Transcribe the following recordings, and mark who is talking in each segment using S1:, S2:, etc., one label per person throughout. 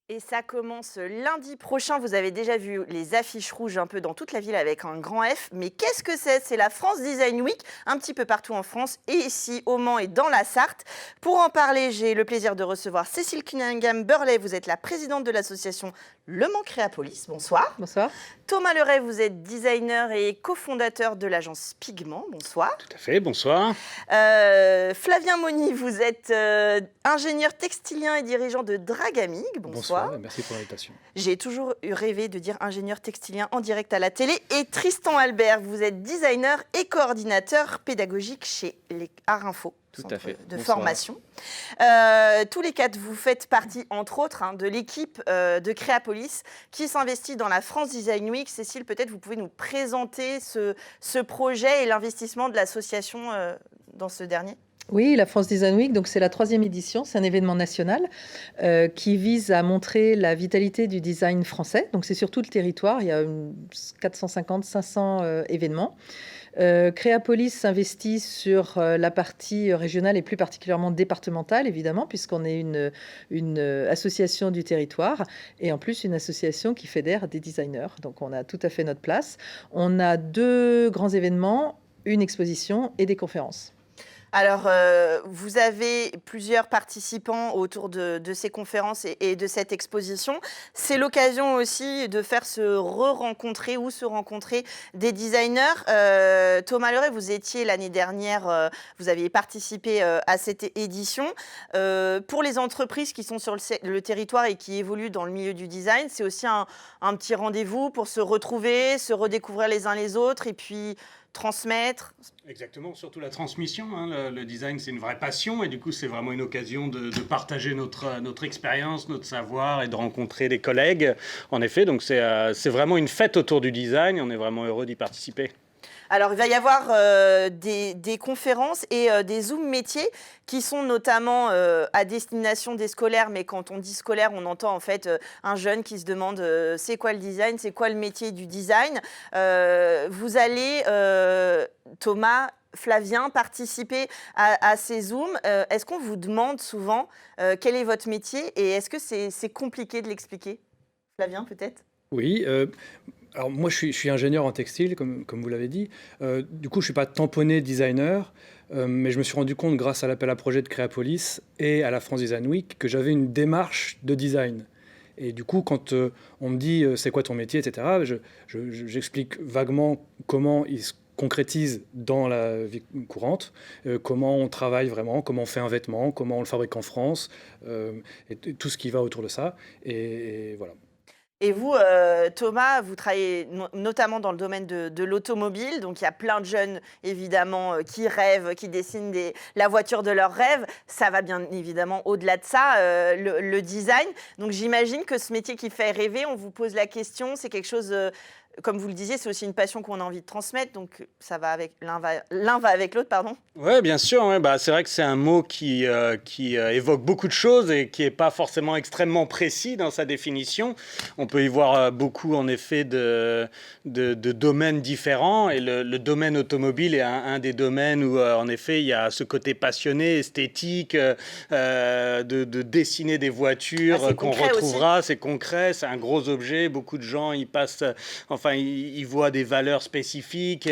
S1: Et ça commence lundi prochain. Vous avez déjà vu les affiches rouges un peu dans toute la ville avec un grand F. Mais qu'est-ce que c'est? C'est la France Design Week, un petit peu partout en France et ici au Mans et dans la Sarthe. Pour en parler, j'ai le plaisir de recevoir Cécile Cunningham-Burley. Vous êtes la présidente de l'association Le Mans Créapolis. Bonsoir.
S2: Bonsoir.
S1: Thomas Leray, vous êtes designer et cofondateur de l'agence Pigment. Bonsoir.
S3: Tout à fait, bonsoir.
S1: Flavien Moni, vous êtes ingénieur textilien et dirigeant de Dragamig. Bonsoir.
S3: Bonsoir et merci pour l'invitation.
S1: J'ai toujours eu rêvé de dire ingénieur textilien en direct à la télé. Et Tristan Albert, vous êtes designer et coordinateur pédagogique chez les Art Info.
S3: Tout
S1: Centre
S3: à fait.
S1: De
S3: Bonsoir.
S1: formation. Tous les quatre, vous faites partie, entre autres, de l'équipe de Créapolis qui s'investit dans la France Design Week. Cécile, peut-être vous pouvez nous présenter ce projet et l'investissement de l'association dans ce dernier.
S2: Oui, la France Design Week, donc c'est la 3e édition, c'est un événement national qui vise à montrer la vitalité du design français. Donc c'est sur tout le territoire, il y a 450-500 événements. Créapolis s'investit sur la partie régionale et plus particulièrement départementale, évidemment, puisqu'on est une association du territoire et en plus une association qui fédère des designers. Donc on a tout à fait notre place. On a 2 grands événements, une exposition et des conférences.
S1: Alors, vous avez plusieurs participants autour de ces conférences et de cette exposition. C'est l'occasion aussi de faire se rencontrer des designers. Thomas Leray, vous étiez l'année dernière, vous aviez participé à cette édition. Pour les entreprises qui sont sur le territoire et qui évoluent dans le milieu du design, c'est aussi un petit rendez-vous pour se retrouver, se redécouvrir les uns les autres et puis transmettre.
S3: Exactement, surtout la transmission. Le design, c'est une vraie passion et du coup, c'est vraiment une occasion de partager notre expérience, notre savoir et de rencontrer des collègues. En effet, donc c'est vraiment une fête autour du design. On est vraiment heureux d'y participer.
S1: Alors, il va y avoir des conférences et des Zooms métiers qui sont notamment à destination des scolaires. Mais quand on dit scolaire, on entend en fait un jeune qui se demande c'est quoi le design, c'est quoi le métier du design. Vous allez, Thomas, Flavien, participer à ces Zooms. Est-ce qu'on vous demande souvent quel est votre métier et est-ce que c'est compliqué de l'expliquer? Flavien, peut-être?
S4: Oui, alors moi je suis ingénieur en textile, comme vous l'avez dit. Du coup, je ne suis pas tamponné designer, mais je me suis rendu compte grâce à l'appel à projet de Créapolis et à la France Design Week que j'avais une démarche de design. Et du coup, quand on me dit c'est quoi ton métier, etc., j'explique vaguement comment il se concrétise dans la vie courante, comment on travaille vraiment, comment on fait un vêtement, comment on le fabrique en France, et tout ce qui va autour de ça. Et voilà.
S1: Et vous, Thomas, vous travaillez notamment dans le domaine de l'automobile. Donc, il y a plein de jeunes, évidemment, qui rêvent, qui dessinent la voiture de leurs rêves. Ça va bien évidemment au-delà de ça, le design. Donc, j'imagine que ce métier qui fait rêver, on vous pose la question, c'est quelque chose... comme vous le disiez, c'est aussi une passion qu'on a envie de transmettre, donc ça va avec l'un va avec l'autre, pardon.
S3: Oui, bien sûr. Ouais, c'est vrai que c'est un mot qui évoque beaucoup de choses et qui n'est pas forcément extrêmement précis dans sa définition. On peut y voir beaucoup, en effet, de domaines différents. Et le domaine automobile est un des domaines où, en effet, il y a ce côté passionné, esthétique, de dessiner des voitures qu'on retrouvera. C'est concret, c'est un gros objet. Beaucoup de gens y passent... Enfin, ils voient des valeurs spécifiques,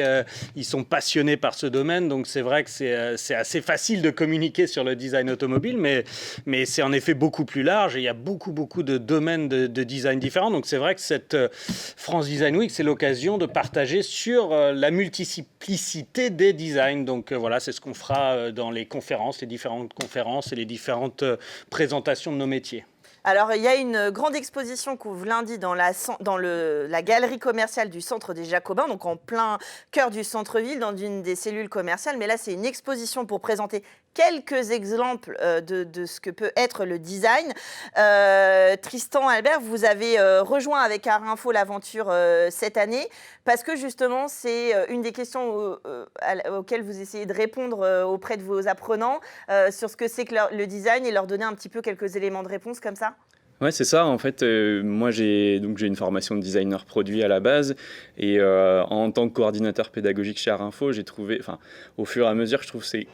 S3: ils sont passionnés par ce domaine, donc c'est vrai que c'est assez facile de communiquer sur le design automobile, mais c'est en effet beaucoup plus large et il y a beaucoup de domaines de design différents. Donc c'est vrai que cette France Design Week, c'est l'occasion de partager sur la multiplicité des designs. Donc voilà, c'est ce qu'on fera dans les conférences, les différentes conférences et les différentes présentations de nos métiers.
S1: Alors, il y a une grande exposition qui ouvre lundi dans la galerie commerciale du Centre des Jacobins, donc en plein cœur du centre-ville, dans une des cellules commerciales. Mais là, c'est une exposition pour présenter quelques exemples de ce que peut être le design. Tristan Albert, vous avez rejoint avec Art Info l'aventure cette année, parce que justement, c'est une des questions auxquelles vous essayez de répondre auprès de vos apprenants sur ce que c'est que le design et leur donner un petit peu quelques éléments de réponse comme ça.
S5: Ouais, c'est ça. En fait, moi, j'ai une formation de designer produit à la base. Et en tant que coordinateur pédagogique chez Arinfo, j'ai trouvé, enfin, au fur et à mesure, je trouve que c'est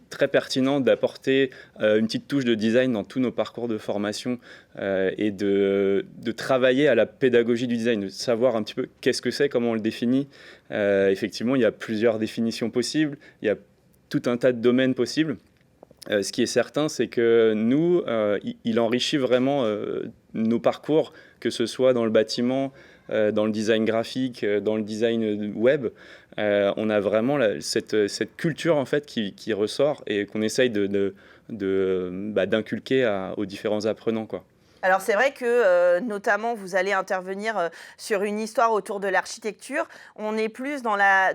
S5: très pertinent d'apporter une petite touche de design dans tous nos parcours de formation et de travailler à la pédagogie du design, de savoir un petit peu qu'est-ce que c'est, comment on le définit. Effectivement, il y a plusieurs définitions possibles. Il y a tout un tas de domaines possibles. Ce qui est certain, c'est que nous, il enrichit vraiment nos parcours, que ce soit dans le bâtiment, dans le design graphique, dans le design web. On a vraiment cette culture en fait qui ressort et qu'on essaye d'inculquer aux différents apprenants, quoi.
S1: Alors c'est vrai que notamment vous allez intervenir sur une histoire autour de l'architecture. On est plus dans la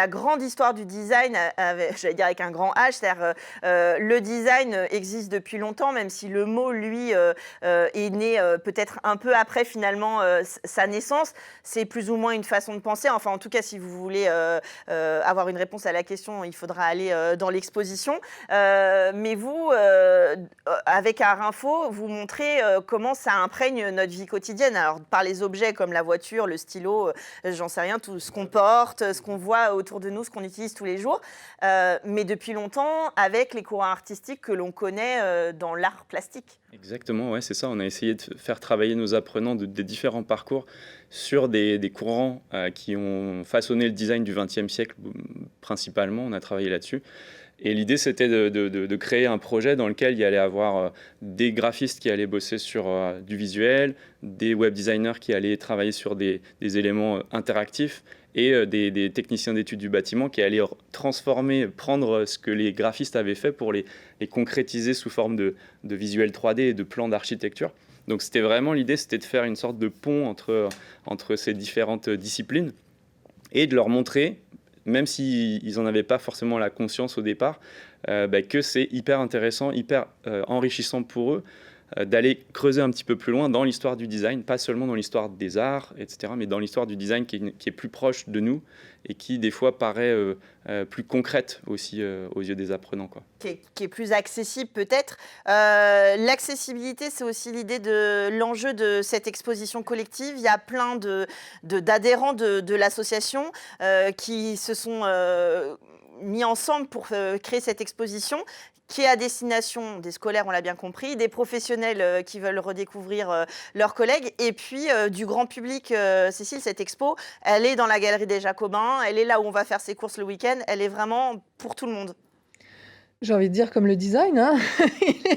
S1: grande histoire du design, j'allais dire avec un grand H, c'est-à-dire le design existe depuis longtemps, même si le mot, lui, est né peut-être un peu après finalement sa naissance. C'est plus ou moins une façon de penser. Enfin, en tout cas, si vous voulez avoir une réponse à la question, il faudra aller dans l'exposition. Mais vous, avec Arinfo, vous montrez comment ça imprègne notre vie quotidienne. Alors, par les objets comme la voiture, le stylo, j'en sais rien, tout ce qu'on porte, ce qu'on voit autour de nous, ce qu'on utilise tous les jours, mais depuis longtemps avec les courants artistiques que l'on connaît dans l'art plastique.
S5: Exactement, ouais, c'est ça. On a essayé de faire travailler nos apprenants des différents parcours sur des courants qui ont façonné le design du XXe siècle principalement. On a travaillé là-dessus. Et l'idée, c'était de créer un projet dans lequel il y allait avoir des graphistes qui allaient bosser sur du visuel, des web designers qui allaient travailler sur des éléments interactifs et des techniciens d'études du bâtiment qui allaient transformer, prendre ce que les graphistes avaient fait pour les concrétiser sous forme de visuels 3D et de plans d'architecture. Donc c'était vraiment l'idée, c'était de faire une sorte de pont entre ces différentes disciplines et de leur montrer, même s'ils n'en avaient pas forcément la conscience au départ, que c'est hyper intéressant, hyper enrichissant pour eux d'aller creuser un petit peu plus loin dans l'histoire du design, pas seulement dans l'histoire des arts, etc., mais dans l'histoire du design qui est plus proche de nous et qui, des fois, paraît plus concrète aussi aux yeux des apprenants, quoi.
S1: Qui est plus accessible peut-être. L'accessibilité, c'est aussi l'idée de l'enjeu de cette exposition collective. Il y a plein d'adhérents de l'association qui se sont mis ensemble pour créer cette exposition qui est à destination des scolaires, on l'a bien compris, des professionnels qui veulent redécouvrir leurs collègues, et puis du grand public. Cécile, cette expo, elle est dans la Galerie des Jacobins, elle est là où on va faire ses courses le week-end, elle est vraiment pour tout le monde.
S2: J'ai envie de dire comme le design, hein.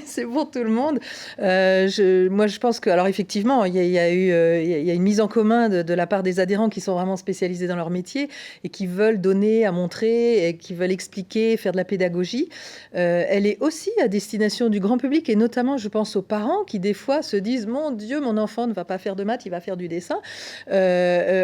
S2: C'est pour tout le monde. Moi, je pense que, alors effectivement, il y a une mise en commun de la part des adhérents qui sont vraiment spécialisés dans leur métier et qui veulent donner à montrer et qui veulent expliquer, faire de la pédagogie. Elle est aussi à destination du grand public et notamment, je pense aux parents qui des fois se disent « Mon Dieu, mon enfant ne va pas faire de maths, il va faire du dessin ».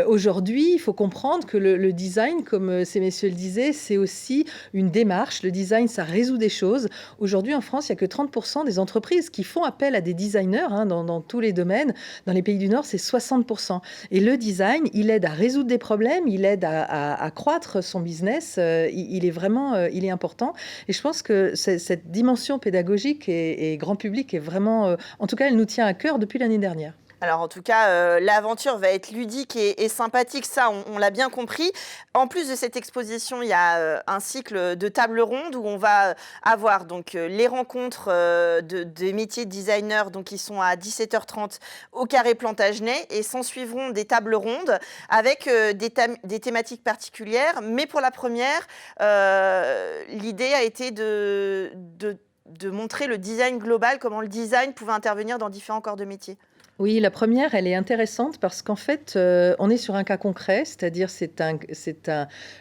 S2: Aujourd'hui, il faut comprendre que le design, comme ces messieurs le disaient, c'est aussi une démarche. Le design, ça résout des choses. Aujourd'hui, en France, il n'y a que 30% des entreprises qui font appel à des designers dans tous les domaines. Dans les pays du Nord, c'est 60%. Et le design, il aide à résoudre des problèmes, il aide à croître son business. Il est vraiment il est important. Et je pense que cette dimension pédagogique et grand public est vraiment... en tout cas, elle nous tient à cœur depuis l'année dernière.
S1: Alors en tout cas, l'aventure va être ludique et sympathique, ça on l'a bien compris. En plus de cette exposition, il y a un cycle de tables rondes où on va avoir donc les rencontres des métiers de designer, donc qui sont à 17h30 au Carré Plantagenet, et s'en suivront des tables rondes avec des thématiques particulières. Mais pour la première, l'idée a été de montrer le design global, comment le design pouvait intervenir dans différents corps de métier.
S2: Oui, la première, elle est intéressante parce qu'en fait, on est sur un cas concret, c'est-à-dire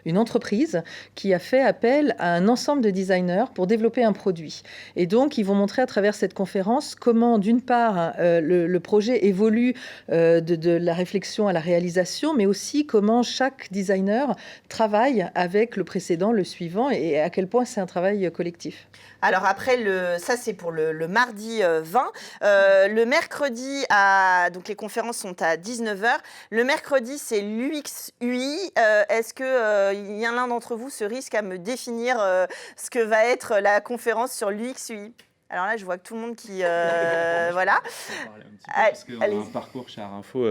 S2: une entreprise qui a fait appel à un ensemble de designers pour développer un produit. Et donc, ils vont montrer à travers cette conférence comment, d'une part, le projet évolue de la réflexion à la réalisation, mais aussi comment chaque designer travaille avec le précédent, le suivant, et à quel point c'est un travail collectif.
S1: Alors après, ça c'est pour le mardi 20. Le mercredi, donc les conférences sont à 19h. Le mercredi, c'est l'UX-UI. Est-ce qu'il y a l'un d'entre vous se risque à me définir ce que va être la conférence sur l'UX-UI ? Alors là, je vois que tout le monde qui... voilà.
S5: Parce qu'on a un parcours chez Arinfo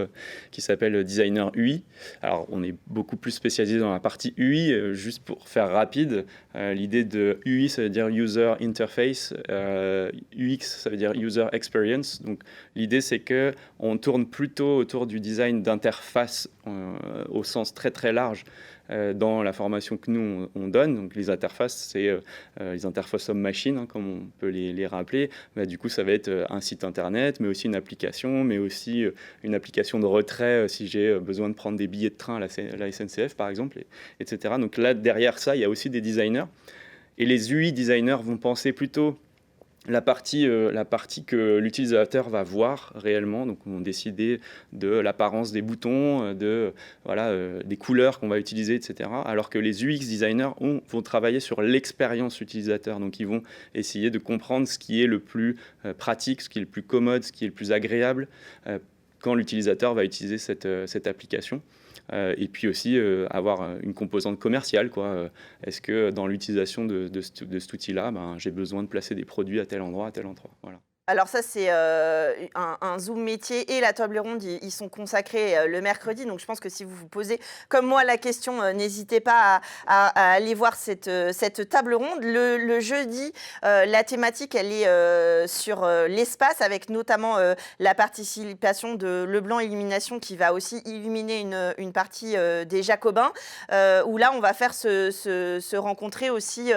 S5: qui s'appelle designer UI. Alors, on est beaucoup plus spécialisé dans la partie UI. Juste pour faire rapide, l'idée de UI, ça veut dire User Interface. UX, ça veut dire User Experience. Donc, l'idée, c'est qu'on tourne plutôt autour du design d'interface au sens très, très large. Dans la formation que nous, on donne. Donc, les interfaces, c'est les interfaces homme-machine, hein, comme on peut les rappeler. Bah, du coup, ça va être un site internet, mais aussi une application, mais aussi une application de retrait si j'ai besoin de prendre des billets de train à la SNCF, par exemple, etc. Donc là, derrière ça, il y a aussi des designers. Et les UI designers vont penser plutôt la partie que l'utilisateur va voir réellement, donc on décider de l'apparence des boutons, des couleurs qu'on va utiliser, etc. Alors que les UX designers vont travailler sur l'expérience utilisateur, donc ils vont essayer de comprendre ce qui est le plus pratique, ce qui est le plus commode, ce qui est le plus agréable quand l'utilisateur va utiliser cette application. Et puis aussi avoir une composante commerciale, quoi. Est-ce que dans l'utilisation de cet outil-là, j'ai besoin de placer des produits à tel endroit, voilà.
S1: Alors ça, c'est un Zoom métier et la table ronde, ils sont consacrés le mercredi. Donc je pense que si vous vous posez, comme moi, la question, n'hésitez pas à aller voir cette table ronde. Le jeudi, la thématique, elle est sur l'espace, avec notamment la participation de Leblanc Illumination, qui va aussi illuminer une partie des Jacobins, où là, on va faire se rencontrer aussi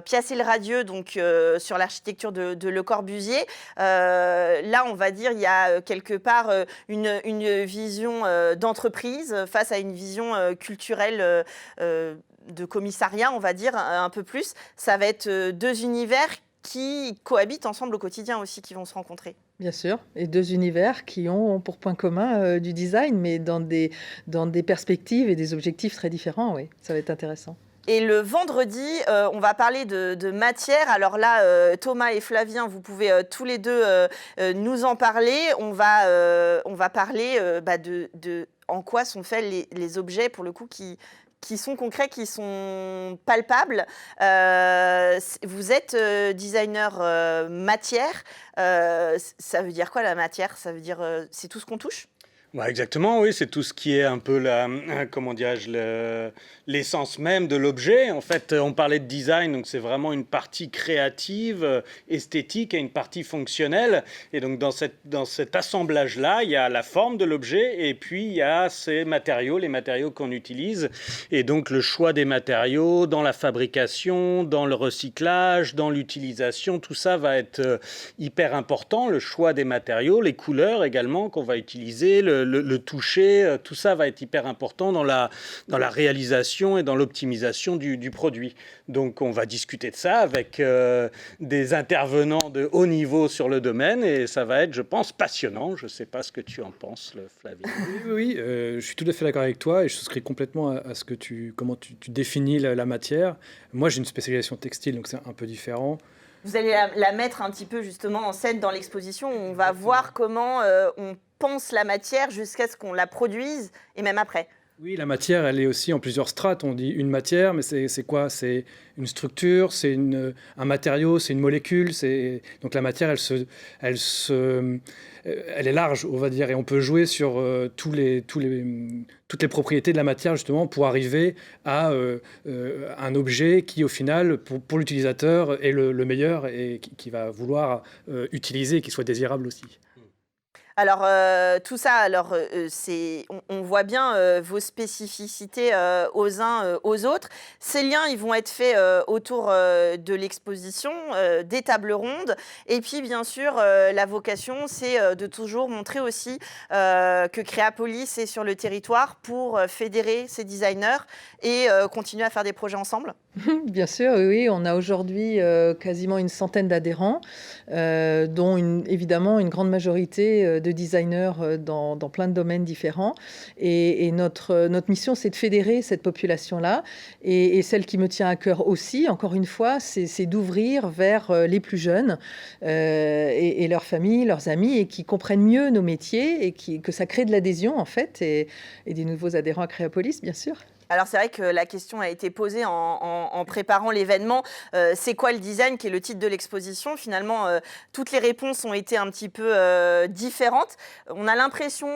S1: Piacé Radieux, donc sur l'architecture de Le Corbusier. Là, on va dire, il y a quelque part une vision d'entreprise face à une vision culturelle de commissariat, on va dire, un peu plus. Ça va être deux univers qui cohabitent ensemble au quotidien aussi, qui vont se rencontrer.
S2: Bien sûr, et deux univers qui ont pour point commun du design, mais dans des perspectives et des objectifs très différents, oui, ça va être intéressant.
S1: Et le vendredi, on va parler de matière. Alors là, Thomas et Flavien, vous pouvez tous les deux nous en parler. On va parler de en quoi sont faits les objets, pour le coup, qui sont concrets, qui sont palpables. Vous êtes designer matière. Ça veut dire quoi, la matière? Ça veut dire c'est tout ce qu'on touche?
S3: Exactement, oui, c'est tout ce qui est un peu comment dirais-je, l'essence même de l'objet. En fait, on parlait de design, donc c'est vraiment une partie créative, esthétique et une partie fonctionnelle. Et donc dans cet assemblage-là, il y a la forme de l'objet et puis il y a ces matériaux, les matériaux qu'on utilise. Et donc le choix des matériaux dans la fabrication, dans le recyclage, dans l'utilisation, tout ça va être hyper important. Le choix des matériaux, les couleurs également qu'on va utiliser, le toucher, tout ça va être hyper important dans la réalisation et dans l'optimisation du produit. Donc on va discuter de ça avec des intervenants de haut niveau sur le domaine et ça va être, je pense, passionnant. Je ne sais pas ce que tu en penses, Flavien.
S4: Oui, je suis tout à fait d'accord avec toi et je souscris complètement à ce que comment tu définis la matière. Moi, j'ai une spécialisation textile, donc c'est un peu différent.
S1: Vous allez la mettre un petit peu justement en scène dans l'exposition. On va voir comment on pense la matière jusqu'à ce qu'on la produise et même après.
S4: Oui, la matière, elle est aussi en plusieurs strates. On dit une matière, mais c'est quoi? C'est une structure, c'est un matériau, c'est une molécule. Donc la matière, elle est large, on va dire, et on peut jouer sur toutes les propriétés de la matière justement pour arriver à un objet qui, au final, pour l'utilisateur, est le meilleur et qui va vouloir utiliser et qui soit désirable aussi.
S1: Alors, tout ça, on voit bien vos spécificités aux uns aux autres. Ces liens, ils vont être faits autour de l'exposition, des tables rondes. Et puis, bien sûr, la vocation, c'est de toujours montrer aussi que Créapolis est sur le territoire pour fédérer ces designers et continuer à faire des projets ensemble.
S2: Bien sûr, oui. On a aujourd'hui quasiment une centaine d'adhérents, dont évidemment une grande majorité de designers dans plein de domaines différents. Et notre mission, c'est de fédérer cette population-là. Et celle qui me tient à cœur aussi, encore une fois, c'est d'ouvrir vers les plus jeunes et leurs familles, leurs amis, et qui comprennent mieux nos métiers et que ça crée de l'adhésion, en fait, et des nouveaux adhérents à Créapolis, bien sûr.
S1: Alors c'est vrai que la question a été posée en préparant l'événement. C'est quoi le design, qui est le titre de l'exposition? Finalement, toutes les réponses ont été un petit peu différentes. On a l'impression,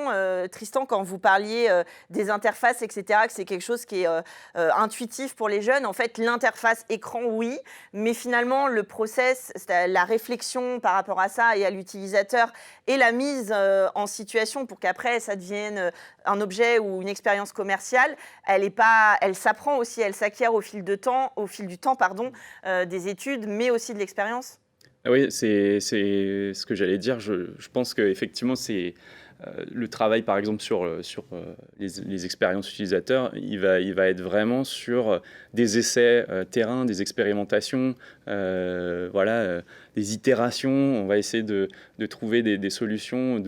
S1: Tristan, quand vous parliez des interfaces, etc., que c'est quelque chose qui est intuitif pour les jeunes. En fait, l'interface écran, oui, mais finalement, le process, la réflexion par rapport à ça et à l'utilisateur et la mise en situation pour qu'après, ça devienne un objet ou une expérience commerciale, elle s'apprend aussi, elle s'acquiert au fil du temps, des études, mais aussi de l'expérience.
S5: Ah oui, c'est ce que j'allais dire. Je pense qu'effectivement, c'est le travail, par exemple, sur les expériences utilisateurs, il va être vraiment sur des essais terrain, des expérimentations, des itérations. On va essayer de trouver des solutions,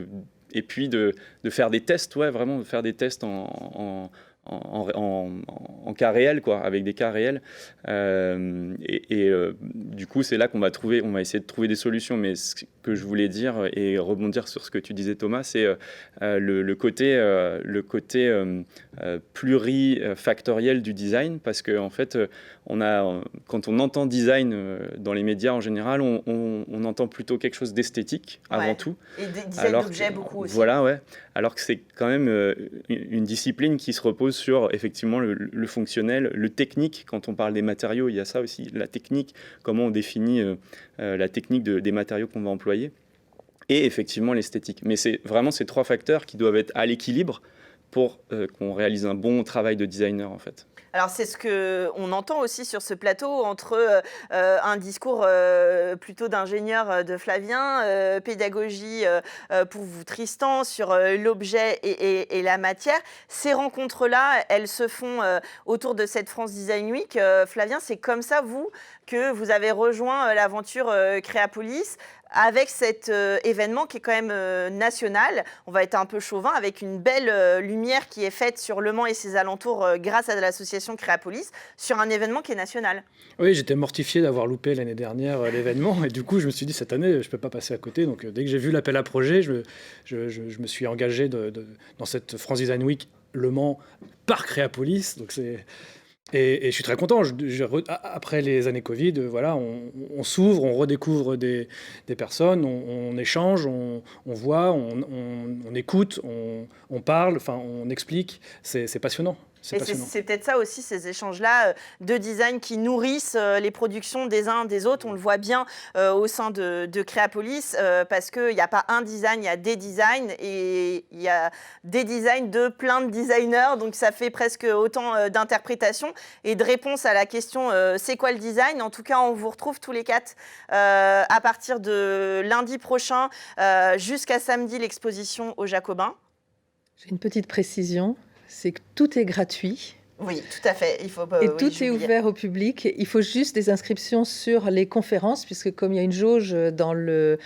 S5: et puis de faire des tests, vraiment de faire des tests en cas réel, avec des cas réels. Du coup, c'est là qu'on va essayer de trouver des solutions. Mais ce que je voulais dire et rebondir sur ce que tu disais, Thomas, c'est le côté plurifactoriel du design, parce que en fait, quand on entend design dans les médias en général, on entend plutôt quelque chose d'esthétique avant tout.
S1: Et des design d'objets beaucoup aussi.
S5: Voilà, ouais. Alors que c'est quand même une discipline qui se repose sur effectivement le fonctionnel, le technique. Quand on parle des matériaux, il y a ça aussi, la technique, comment on définit la technique des matériaux qu'on va employer, et effectivement l'esthétique. Mais c'est vraiment ces trois facteurs qui doivent être à l'équilibre pour qu'on réalise un bon travail de designer, en fait.
S1: Alors c'est ce qu'on entend aussi sur ce plateau, entre un discours plutôt d'ingénieur de Flavien, pédagogie pour vous, Tristan, sur l'objet et la matière. Ces rencontres-là, elles se font autour de cette France Design Week. Flavien, c'est comme ça, vous, que vous avez rejoint l'aventure Créapolis, avec cet événement qui est quand même national. On va être un peu chauvin, avec une belle lumière qui est faite sur Le Mans et ses alentours grâce à l'association Créapolis, sur un événement qui est national.
S4: Oui, j'étais mortifié d'avoir loupé l'année dernière l'événement, et du coup je me suis dit cette année je ne peux pas passer à côté. Donc dès que j'ai vu l'appel à projet, je me suis engagé dans cette France Design Week Le Mans par Créapolis. Donc Et je suis très content. Après les années Covid, on s'ouvre, on redécouvre des personnes, on échange, on voit, on écoute, on parle, on explique. C'est passionnant.
S1: C'est peut-être ça aussi, ces échanges-là de design qui nourrissent les productions des uns des autres. On le voit bien au sein de Créapolis, parce qu'il n'y a pas un design, il y a des designs, et il y a des designs de plein de designers. Donc ça fait presque autant d'interprétations et de réponses à la question c'est quoi le design. En tout cas, on vous retrouve tous les quatre à partir de lundi prochain jusqu'à samedi, l'exposition au Jacobin.
S2: J'ai une petite précision. C'est que tout est gratuit.
S1: Oui, tout à fait.
S2: Tout est ouvert au public. Il faut juste des inscriptions sur les conférences, puisque comme il y a une jauge dans le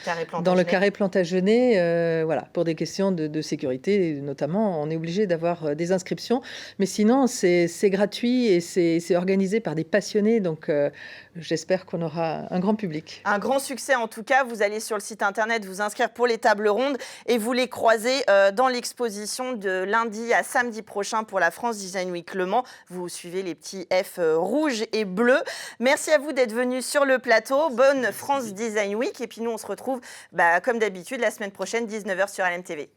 S2: carré Plantagenet, pour des questions de sécurité notamment, on est obligé d'avoir des inscriptions. Mais sinon, c'est gratuit et c'est organisé par des passionnés. Donc, j'espère qu'on aura un grand public.
S1: Un grand succès en tout cas. Vous allez sur le site internet vous inscrire pour les tables rondes et vous les croisez dans l'exposition de lundi à samedi prochain pour la France Design Week Le Mans. Vous suivez les petits F rouges et bleus. Merci à vous d'être venus sur le plateau. Bonne France Design Week. Et puis nous, on se retrouve comme d'habitude la semaine prochaine, 19h sur LMTV.